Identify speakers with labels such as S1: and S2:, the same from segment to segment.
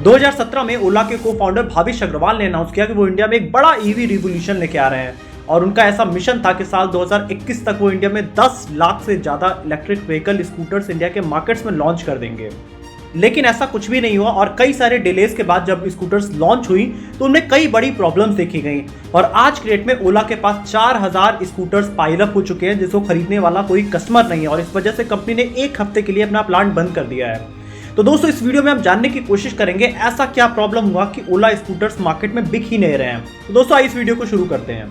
S1: 2017 में ओला के को फाउंडर भाविश अग्रवाल ने अनाउंस किया कि वो इंडिया में एक बड़ा ईवी रिवोल्यूशन लेके आ रहे हैं और उनका ऐसा मिशन था कि साल 2021 तक वो इंडिया में 10 लाख से ज्यादा इलेक्ट्रिक व्हीकल स्कूटर्स इंडिया के मार्केट्स में लॉन्च कर देंगे। लेकिन ऐसा कुछ भी नहीं हुआ और कई सारे डिलेज के बाद जब स्कूटर्स लॉन्च हुई तो उनमें कई बड़ी प्रॉब्लम्स देखी गई और आज की डेट में ओला के पास 4000 स्कूटर्स पाइल अप हो चुके हैं जिसको खरीदने वाला कोई कस्टमर नहीं है और इस वजह से कंपनी ने एक हफ्ते के लिए अपना प्लांट बंद कर दिया है। तो दोस्तों इस वीडियो में हम जानने की कोशिश करेंगे ऐसा क्या प्रॉब्लम हुआ कि ओला स्कूटर्स मार्केट में बिक ही नहीं रहे हैं। तो दोस्तों आइए इस वीडियो को शुरू करते हैं।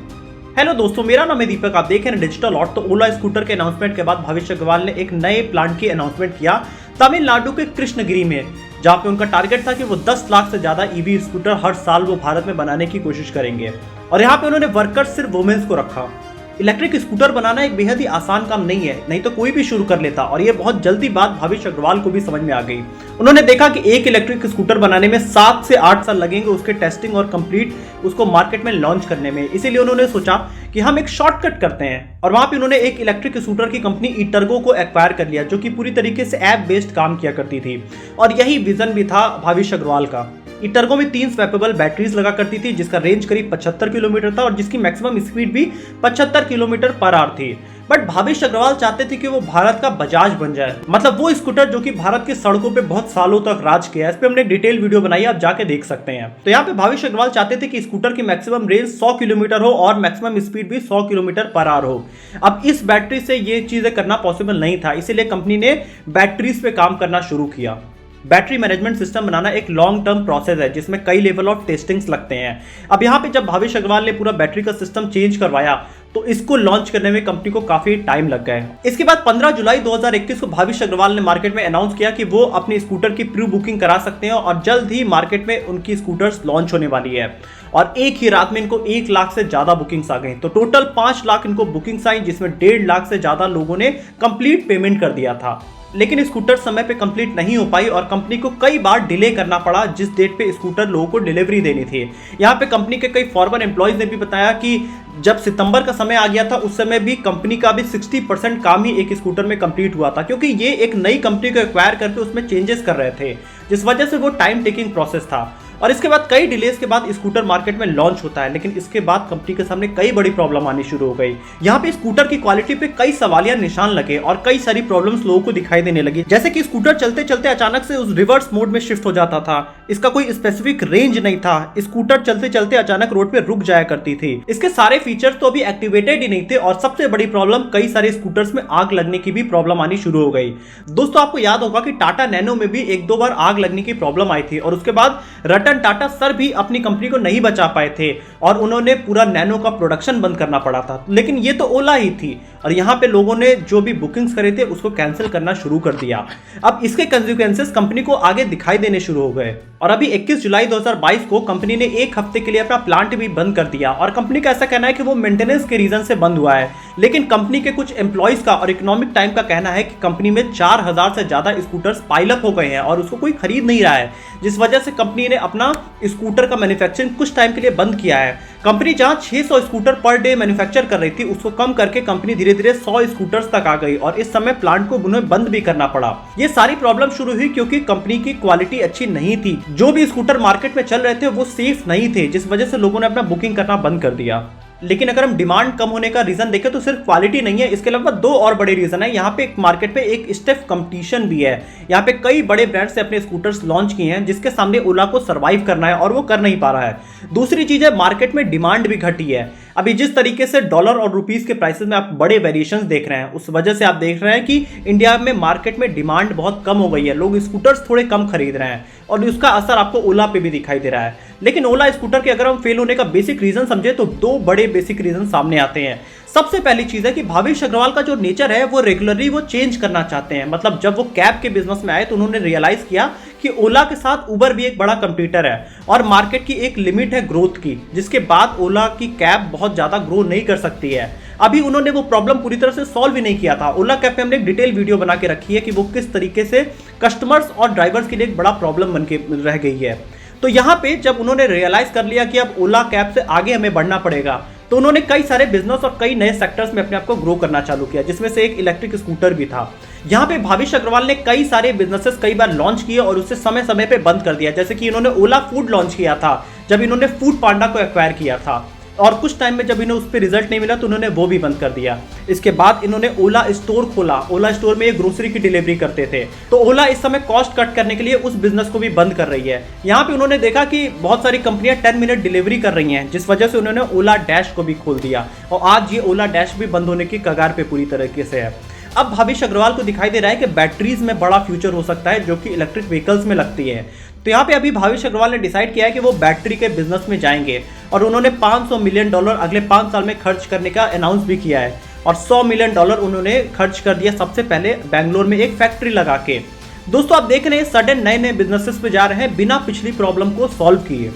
S1: हेलो दोस्तों, मेरा नाम है दीपक, आप देख रहे हैं डिजिटल लॉट। तो ओला स्कूटर के अनाउंसमेंट के बाद भाविश अग्रवाल ने एक नए प्लांट की अनाउंसमेंट किया तमिलनाडु के कृष्णगिरी में, जहां पे उनका टारगेट था कि वो 10 लाख से ज्यादा ईवी स्कूटर हर साल वो भारत में बनाने की कोशिश करेंगे और यहाँ पे उन्होंने वर्कर्स सिर्फ वुमेन्स को रखा। इलेक्ट्रिक स्कूटर बनाना एक बेहद ही आसान काम नहीं है, नहीं तो कोई भी शुरू कर लेता और ये बहुत जल्दी बात भाविश अग्रवाल को भी समझ में आ गई। उन्होंने देखा कि एक इलेक्ट्रिक स्कूटर बनाने में 7 से 8 साल लगेंगे उसके टेस्टिंग और कंप्लीट उसको मार्केट में लॉन्च करने में। इसीलिए उन्होंने सोचा कि हम एक शॉर्टकट करते हैं और वहां पे उन्होंने एक इलेक्ट्रिक स्कूटर की कंपनी ईटर्गो को एक्वायर कर लिया जो कि पूरी तरीके से ऐप बेस्ड काम किया करती थी और यही विजन भी था भाविश अग्रवाल का। ईटर्गो में 3 स्वैपेबल बैटरीज लगा करती थी जिसका रेंज करीब 75 किलोमीटर था और जिसकी मैक्सिमम स्पीड भी 75 किलोमीटर पर आवर थी। बट भाविश अग्रवाल चाहते थे कि वो भारत का बजाज बन जाए, मतलब वो स्कूटर जो कि भारत की सड़कों पे बहुत सालों तक राज किया। इस पे हमने डिटेल वीडियो बनाई, आप जाके देख सकते हैं। तो यहाँ पे भाविश अग्रवाल चाहते थे कि स्कूटर की मैक्सिमम रेंज 100 किलोमीटर हो और मैक्सिमम स्पीड भी 100 किलोमीटर पर आवर हो। अब इस बैटरी से ये चीजें करना पॉसिबल नहीं था, इसीलिए कंपनी ने बैटरीज पे काम करना शुरू किया। बैटरी मैनेजमेंट सिस्टम बनाना एक लॉन्ग टर्म प्रोसेस है जिसमें कई लेवल ऑफ टेस्टिंग्स लगते हैं। अब यहाँ पे जब भाविश अग्रवाल ने पूरा बैटरी का सिस्टम चेंज करवाया तो इसको लॉन्च करने में कंपनी को काफी टाइम लग गया है। इसके बाद 15 जुलाई 2021 को भाविश अग्रवाल ने मार्केट में अनाउंस किया कि वो अपनी स्कूटर की प्री बुकिंग करा सकते हैं और जल्द ही मार्केट में उनकी स्कूटर्स लॉन्च होने वाली है और एक ही रात में इनको 1 लाख से ज्यादा बुकिंग्स आ गई। तो टोटल 5 लाख इनको बुकिंग्स आई जिसमें 1.5 लाख से ज्यादा लोगों ने कंप्लीट पेमेंट कर दिया था। लेकिन स्कूटर समय पे कंप्लीट नहीं हो पाई और कंपनी को कई बार डिले करना पड़ा जिस डेट पे स्कूटर लोगों को डिलीवरी देनी थी। यहाँ पे कंपनी के कई फॉर्मर एम्प्लॉयज ने भी बताया कि जब सितंबर का समय आ गया था उस समय भी कंपनी का भी 60% काम ही एक स्कूटर में कंप्लीट हुआ था क्योंकि ये एक नई कंपनी को एक्वायर करके उसमें चेंजेस कर रहे थे जिस वजह से वो टाइम टेकिंग प्रोसेस था। और इसके बाद कई डिलेज के बाद स्कूटर मार्केट में लॉन्च होता है, लेकिन इसके बाद कंपनी के सामने कई बड़ी प्रॉब्लम आनी शुरू हो गई। यहाँ पे स्कूटर की क्वालिटी पे कई सवालिया निशान लगे और कई सारी प्रॉब्लम्स लोगों को दिखाई देने लगी, जैसे कि स्कूटर चलते चलते अचानक से उस रिवर्स मोड में शिफ्ट हो जाता था, इसका कोई स्पेसिफिक रेंज नहीं था, स्कूटर चलते चलते अचानक रोड पे रुक जाया करती थी, इसके सारे फीचर्स तो अभी एक्टिवेटेड ही नहीं थे और सबसे बड़ी प्रॉब्लम कई सारे स्कूटर्स में आग लगने की भी प्रॉब्लम आनी शुरू हो गई। दोस्तों आपको याद होगा कि टाटा नैनो में भी 1-2 बार आग लगने की प्रॉब्लम आई थी और उसके बाद रतन टाटा सर भी अपनी कंपनी को नहीं बचा पाए थे और उन्होंने पूरा नैनो का प्रोडक्शन बंद करना पड़ा था। लेकिन ये तो ओला ही थी और यहाँ पे लोगों ने जो भी बुकिंग्स करे थे उसको कैंसिल करना शुरू कर दिया। अब इसके कंसिक्वेंसेस कंपनी को आगे दिखाई देने शुरू हो गए और अभी 21 जुलाई 2022 को कंपनी ने एक हफ्ते के लिए अपना प्लांट भी बंद कर दिया और कंपनी का ऐसा कहना है कि वो मेंटेनेंस के रीजन से बंद हुआ है। लेकिन कंपनी के कुछ एम्प्लॉयज का और इकोनॉमिक टाइम का कहना है कि कंपनी में 4000 से ज्यादा स्कूटर्स पाइल अप हो गए हैं और उसको कोई खरीद नहीं रहा है, जिस वजह से कंपनी ने अपना स्कूटर का मैन्युफैक्चरिंग कुछ टाइम के लिए बंद किया है। कंपनी जहां 600 स्कूटर पर डे मैन्युफैक्चर कर रही थी उसको कम करके कंपनी धीरे धीरे 100 स्कूटर्स तक आ गई और इस समय प्लांट को उन्हें बंद भी करना पड़ा। ये सारी प्रॉब्लम शुरू हुई क्योंकि कंपनी की क्वालिटी अच्छी नहीं थी, जो भी स्कूटर मार्केट में चल रहे थे वो सेफ नहीं थे, जिस वजह से लोगों ने अपना बुकिंग करना बंद कर दिया। लेकिन अगर हम डिमांड कम होने का रीजन देखें तो सिर्फ क्वालिटी नहीं है, इसके अलावा 2 और बड़े रीजन है। यहाँ पे मार्केट पे एक स्टिफ कंपटीशन भी है। यहाँ पे कई बड़े ब्रांड्स ने अपने स्कूटर्स लॉन्च किए हैं जिसके सामने ओला को सर्वाइव करना है और वो कर नहीं पा रहा है। दूसरी चीज है मार्केट में डिमांड भी घटी है। अभी जिस तरीके से डॉलर और रुपीस के प्राइसेस में आप बड़े वेरिएशंस देख रहे हैं उस वजह से आप देख रहे हैं कि इंडिया में मार्केट में डिमांड बहुत कम हो गई है, लोग स्कूटर्स थोड़े कम खरीद रहे हैं और उसका असर आपको ओला पे भी दिखाई दे रहा है। लेकिन ओला स्कूटर के अगर हम फेल होने का बेसिक रीजन समझे तो 2 बड़े बेसिक रीजन सामने आते हैं। सबसे पहली चीज है कि भाविश अग्रवाल का जो नेचर है वो रेगुलरली वो चेंज करना चाहते हैं। मतलब जब वो कैब के बिजनेस में आए तो उन्होंने रियलाइज किया कि ओला के साथ उबर भी एक बड़ा कंपटीटर है और मार्केट की एक लिमिट है ग्रोथ की, जिसके बाद ओला की कैब बहुत ज्यादा ग्रो नहीं कर सकती है। अभी उन्होंने वो प्रॉब्लम पूरी तरह से सॉल्व भी नहीं किया था। ओला कैब पे हमने एक डिटेल वीडियो बना के रखी है कि वो किस तरीके से कस्टमर्स और ड्राइवर्स के लिए एक बड़ा प्रॉब्लम बन के रह गई है। तो यहाँ पे जब उन्होंने रियलाइज कर लिया कि अब ओला कैब से आगे हमें बढ़ना पड़ेगा तो उन्होंने कई सारे बिजनेस और कई नए सेक्टर्स में अपने आप को ग्रो करना चालू किया, जिसमें से एक इलेक्ट्रिक स्कूटर भी था। यहाँ पे भाविश अग्रवाल ने कई सारे बिजनेसेस कई बार लॉन्च किए और उसे समय समय पे बंद कर दिया। जैसे कि इन्होंने ओला फूड लॉन्च किया था जब इन्होंने फूड पांडा को एक्वायर किया था, और कुछ टाइम में जब इन्हें उस पर रिजल्ट नहीं मिला तो उन्होंने वो भी बंद कर दिया। इसके बाद इन्होंने ओला स्टोर खोला। ओला स्टोर में ये ग्रोसरी की डिलीवरी करते थे। तो ओला इस समय कॉस्ट कट करने के लिए उस बिजनेस को भी बंद कर रही है। यहाँ पे उन्होंने देखा कि बहुत सारी कंपनियां 10 मिनट डिलीवरी कर रही हैं, जिस वजह से उन्होंने ओला डैश को भी खोल दिया और आज ये ओला डैश भी बंद होने की कगार पे पूरी तरीके से है। अब भाविश अग्रवाल को दिखाई दे रहा है कि बैटरीज में बड़ा फ्यूचर हो सकता है जो कि इलेक्ट्रिक व्हीकल्स में लगती है। तो यहाँ पे अभी भाविश अग्रवाल ने डिसाइड किया है कि वो बैटरी के बिजनेस में जाएंगे और उन्होंने $500 मिलियन अगले 5 साल में खर्च करने का अनाउंस भी किया है और $100 मिलियन उन्होंने खर्च कर दिया सबसे पहले बेंगलोर में एक फैक्ट्री लगा के। दोस्तों आप देख रहे हैं सडन नए नए बिजनेसेस पे जा रहे हैं बिना पिछली प्रॉब्लम को सॉल्व किए।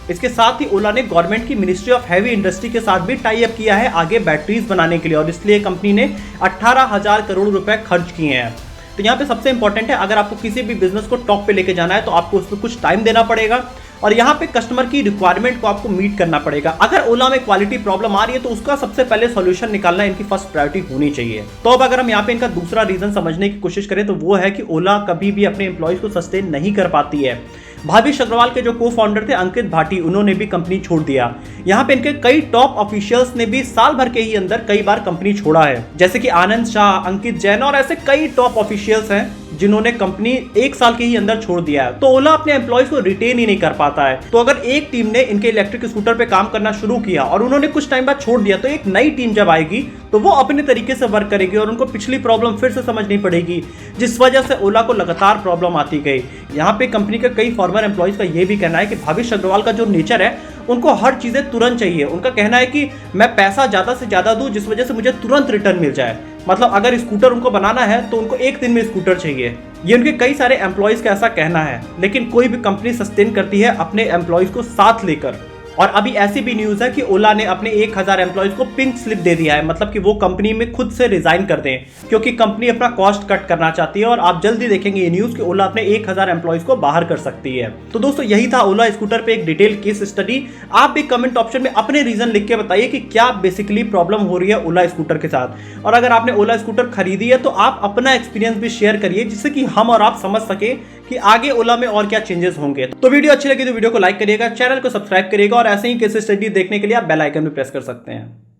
S1: इसके साथ ही ओला ने गवर्नमेंट की मिनिस्ट्री ऑफ हैवी इंडस्ट्री के साथ भी टाई अप किया है आगे बैटरीज बनाने के लिए, और इसलिए कंपनी ने 18,000 करोड़ रुपए खर्च किए हैं। तो यहाँ पे सबसे इंपॉर्टेंट है, अगर आपको किसी भी बिजनेस को टॉप पे लेके जाना है तो आपको उसमें कुछ टाइम देना पड़ेगा और यहाँ पे कस्टमर की रिक्वायरमेंट को आपको मीट करना पड़ेगा। अगर ओला में क्वालिटी प्रॉब्लम आ रही है तो उसका सबसे पहले सॉल्यूशन निकालना इनकी फर्स्ट प्रायोरिटी होनी चाहिए। तो अब अगर हम यहाँ पे इनका दूसरा रीजन समझने की कोशिश करें तो वो है कि ओला कभी भी अपने एम्प्लॉयज को सस्टेन नहीं कर पाती है। भाविश अग्रवाल के जो को फाउंडर थे अंकित भाटी, उन्होंने भी कंपनी छोड़ दिया। यहाँ पे इनके कई टॉप ऑफिशियल्स ने भी साल भर के ही अंदर कई बार कंपनी छोड़ा है, जैसे कि आनंद शाह, अंकित जैन और ऐसे कई टॉप ऑफिशियल्स हैं जिन्होंने कंपनी 1 साल के ही अंदर छोड़ दिया है। तो ओला अपने एम्प्लॉयज को रिटेन ही नहीं कर पाता है। तो अगर एक टीम ने इनके इलेक्ट्रिक स्कूटर पे काम करना शुरू किया और उन्होंने कुछ टाइम बाद छोड़ दिया तो एक नई टीम जब आएगी तो वो अपने तरीके से वर्क करेगी और उनको पिछली प्रॉब्लम फिर से समझनी पड़ेगी, जिस वजह से ओला को लगातार प्रॉब्लम आती गई। यहाँ पे कंपनी के कई फॉर्मर एम्प्लॉयज का ये भी कहना है कि भाविश अग्रवाल का जो नेचर है उनको हर चीजें तुरंत चाहिए। उनका कहना है कि मैं पैसा ज्यादा से ज्यादा दूं जिस वजह से मुझे तुरंत रिटर्न मिल जाए। मतलब अगर स्कूटर उनको बनाना है तो उनको 1 दिन में स्कूटर चाहिए। ये उनके कई सारे एम्प्लॉयज का ऐसा कहना है। लेकिन कोई भी कंपनी सस्टेन करती है अपने एम्प्लॉयज को साथ लेकर। और अभी ऐसी भी न्यूज है कि ओला ने अपने 1000 एम्प्लॉयज को पिंक स्लिप दे दिया है, मतलब कि वो कंपनी में खुद से रिजाइन कर दें, क्योंकि कंपनी अपना कॉस्ट कट करना चाहती है। और आप जल्दी देखेंगे ये न्यूज कि ओला अपने 1000 एम्प्लॉयज को बाहर कर सकती है। तो दोस्तों यही था ओला स्कूटर पे एक डिटेल केस स्टडी। आप भी कमेंट ऑप्शन में अपने रीजन लिख के बताइए कि क्या बेसिकली प्रॉब्लम हो रही है ओला स्कूटर के साथ। और अगर आपने ओला स्कूटर खरीदी है तो आप अपना एक्सपीरियंस भी शेयर करिए, जिससे कि हम और आप समझ सके कि आगे ओला में और क्या चेंजेस होंगे। तो वीडियो अच्छी लगी तो वीडियो को लाइक करिएगा, चैनल को सब्सक्राइब करिएगा और ऐसे ही केस स्टडी देखने के लिए आप बेल आइकन भी प्रेस कर सकते हैं।